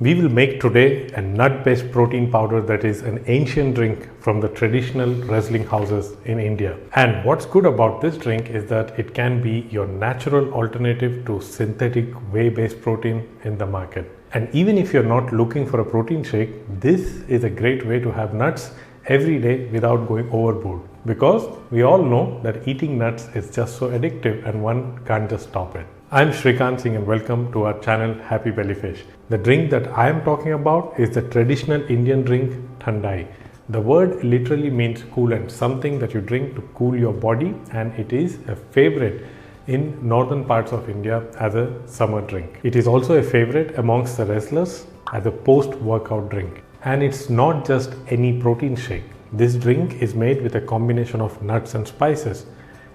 We will make today a nut-based protein powder that is an ancient drink from the traditional wrestling houses in India. And what's good about this drink is that it can be your natural alternative to synthetic whey-based protein in the market. And even if you're not looking for a protein shake, this is a great way to have nuts every day without going overboard. Because we all know that eating nuts is just so addictive and one can't just stop it. I'm Shrikant Singh and welcome to our channel Happy Bellyfish. The drink that I am talking about is the traditional Indian drink Thandai. The word literally means coolant, something that you drink to cool your body, and it is a favorite in northern parts of India as a summer drink. It is also a favorite amongst the wrestlers as a post-workout drink. And it's not just any protein shake. This drink is made with a combination of nuts and spices,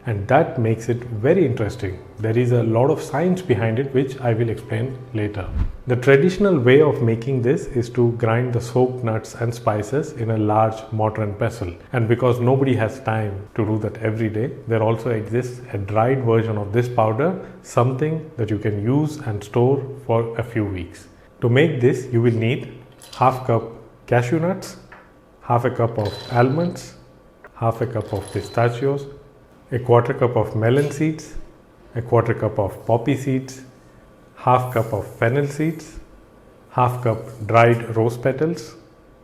and that makes it very interesting. There is a lot of science behind it, which I will explain later. The traditional way of making this is to grind the soaked nuts and spices in a large mortar and pestle. And because nobody has time to do that every day, there also exists a dried version of this powder, something that you can use and store for a few weeks. To make this, you will need half cup cashew nuts, half a cup of almonds, half a cup of pistachios, a quarter cup of melon seeds, a quarter cup of poppy seeds, half cup of fennel seeds, half cup dried rose petals,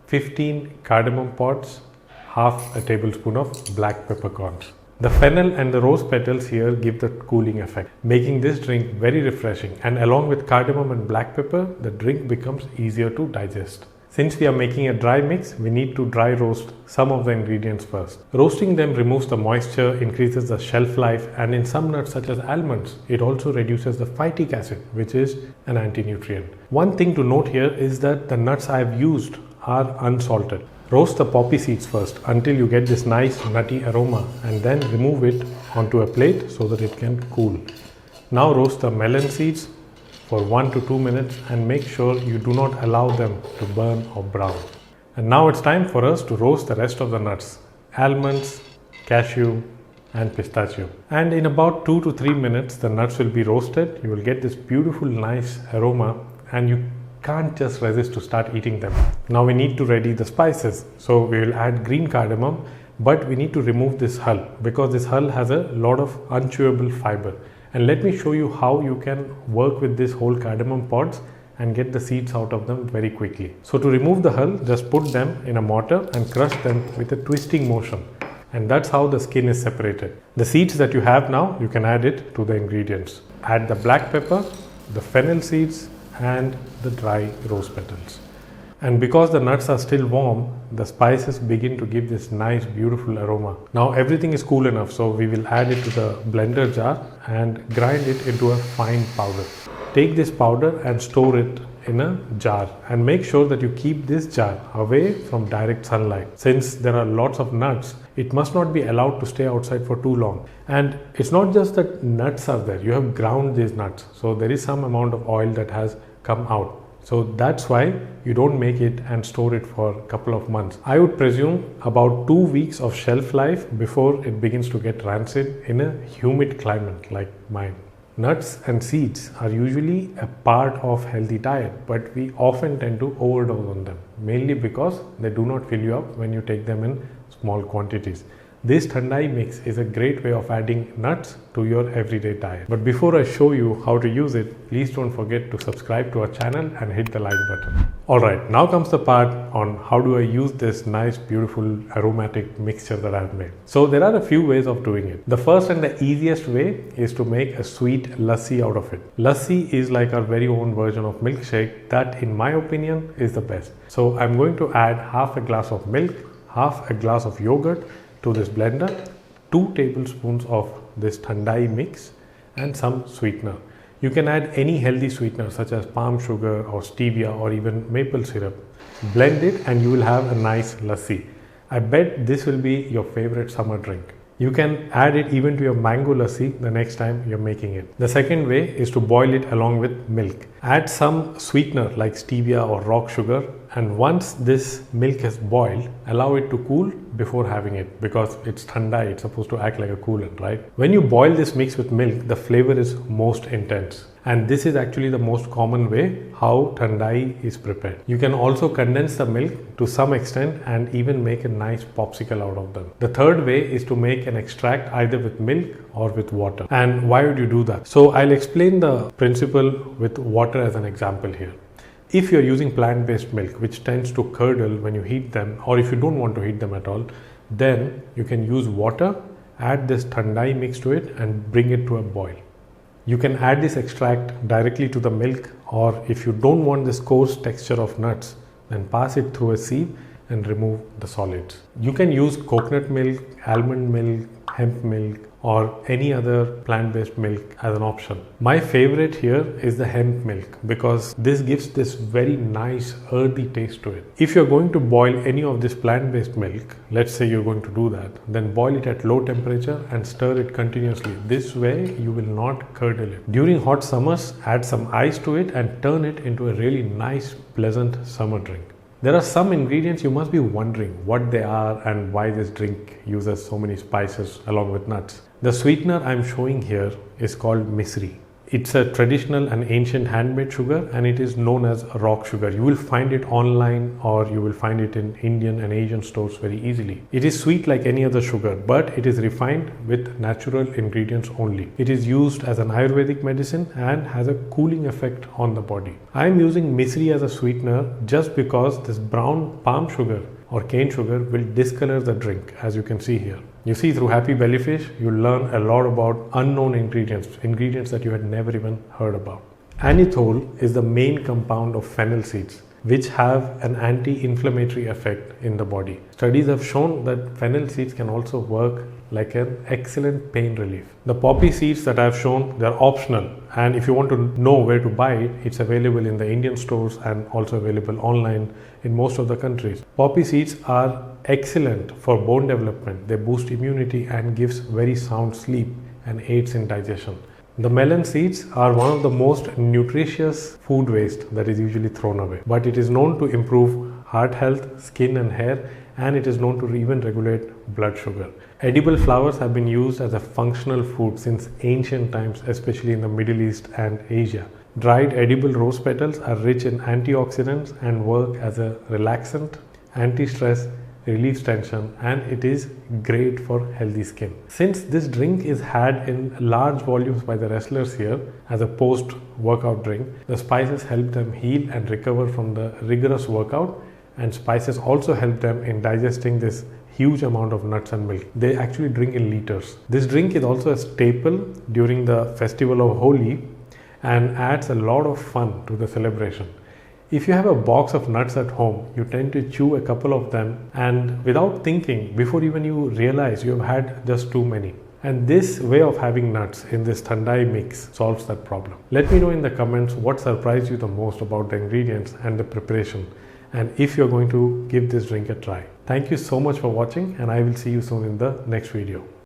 15 cardamom pods, half a tablespoon of black peppercorns. The fennel and the rose petals here give the cooling effect, making this drink very refreshing, and along with cardamom and black pepper, the drink becomes easier to digest. Since we are making a dry mix, we need to dry roast some of the ingredients first. Roasting them removes the moisture, increases the shelf life, and in some nuts such as almonds, it also reduces the phytic acid, which is an anti-nutrient. One thing to note here is that the nuts I have used are unsalted. Roast the poppy seeds first until you get this nice nutty aroma, and then remove it onto a plate so that it can cool. Now roast the melon seeds for 1 to 2 minutes and make sure you do not allow them to burn or brown. And now it's time for us to roast the rest of the nuts, almonds, cashew and pistachio. And in about 2 to 3 minutes the nuts will be roasted. You will get this beautiful nice aroma and you can't just resist to start eating them. Now we need to ready the spices. So we will add green cardamom, but we need to remove this hull because this hull has a lot of unchewable fiber. And let me show you how you can work with this whole cardamom pods and get the seeds out of them very quickly. So to remove the hull, just put them in a mortar and crush them with a twisting motion. And that's how the skin is separated. The seeds that you have now, you can add it to the ingredients. Add the black pepper, the fennel seeds and the dry rose petals. And because the nuts are still warm, the spices begin to give this nice beautiful aroma. Now everything is cool enough, so we will add it to the blender jar and grind it into a fine powder. Take this powder and store it in a jar and make sure that you keep this jar away from direct sunlight. Since there are lots of nuts, it must not be allowed to stay outside for too long. And it's not just that nuts are there, you have ground these nuts. So there is some amount of oil that has come out. So that's why you don't make it and store it for a couple of months. I would presume about 2 weeks of shelf life before it begins to get rancid in a humid climate like mine. Nuts and seeds are usually a part of healthy diet, but we often tend to overdose on them, mainly because they do not fill you up when you take them in small quantities. This Thandai mix is a great way of adding nuts to your everyday diet. But before I show you how to use it, please don't forget to subscribe to our channel and hit the like button. Alright, now comes the part on how do I use this nice beautiful aromatic mixture that I've made. So there are a few ways of doing it. The first and the easiest way is to make a sweet lassi out of it. Lassi is like our very own version of milkshake that in my opinion is the best. So I'm going to add half a glass of milk, half a glass of yogurt to this blender, 2 tablespoons of this Thandai mix and some sweetener. You can add any healthy sweetener such as palm sugar or stevia or even maple syrup. Blend it and you will have a nice lassi. I bet this will be your favorite summer drink. You can add it even to your mango lassi the next time you're making it. The second way is to boil it along with milk. Add some sweetener like stevia or rock sugar, and once this milk has boiled, allow it to cool before having it, because it's thandai, it's supposed to act like a coolant, right? When you boil this mix with milk, the flavor is most intense. And this is actually the most common way how thandai is prepared. You can also condense the milk to some extent and even make a nice popsicle out of them. The third way is to make an extract either with milk or with water. And why would you do that? So I'll explain the principle with water as an example here. If you're using plant-based milk, which tends to curdle when you heat them, or if you don't want to heat them at all, then you can use water, add this thandai mix to it and bring it to a boil. You can add this extract directly to the milk, or if you don't want this coarse texture of nuts, then pass it through a sieve and remove the solids. You can use coconut milk, almond milk, hemp milk, or any other plant-based milk as an option. My favorite here is the hemp milk, because this gives this very nice earthy taste to it. If you're going to boil any of this plant-based milk, let's say you're going to do that, then boil it at low temperature and stir it continuously. This way you will not curdle it. During hot summers, add some ice to it and turn it into a really nice, pleasant summer drink. There are some ingredients you must be wondering what they are and why this drink uses so many spices along with nuts. The sweetener I'm showing here is called misri. It's a traditional and ancient handmade sugar, and it is known as rock sugar. You will find it online, or you will find it in Indian and Asian stores very easily. It is sweet like any other sugar, but it is refined with natural ingredients only. It is used as an Ayurvedic medicine and has a cooling effect on the body. I am using misri as a sweetener just because this brown palm sugar or cane sugar will discolor the drink, as you can see here. You see, through Happy Bellyfish, you learn a lot about unknown ingredients that you had never even heard about. Anethole is the main compound of fennel seeds, which have an anti-inflammatory effect in the body. Studies have shown that fennel seeds can also work like an excellent pain relief. The poppy seeds that I have shown, they are optional, and if you want to know where to buy it, it's available in the Indian stores and also available online in most of the countries. Poppy seeds are excellent for bone development. They boost immunity and gives very sound sleep and aids in digestion. The melon seeds are one of the most nutritious food waste that is usually thrown away, but it is known to improve heart health, skin and hair, and it is known to even regulate blood sugar. Edible flowers have been used as a functional food since ancient times, especially in the Middle East and Asia. Dried edible rose petals are rich in antioxidants and work as a relaxant, anti-stress, relieves tension, and it is great for healthy skin. Since this drink is had in large volumes by the wrestlers here as a post-workout drink, the spices help them heal and recover from the rigorous workout, and spices also help them in digesting this huge amount of nuts and milk. They actually drink in liters. This drink is also a staple during the festival of Holi and adds a lot of fun to the celebration. If you have a box of nuts at home, you tend to chew a couple of them, and without thinking, before even you realize you have had just too many. And this way of having nuts in this thandai mix solves that problem. Let me know in the comments what surprised you the most about the ingredients and the preparation, and if you're going to give this drink a try. Thank you so much for watching, and I will see you soon in the next video.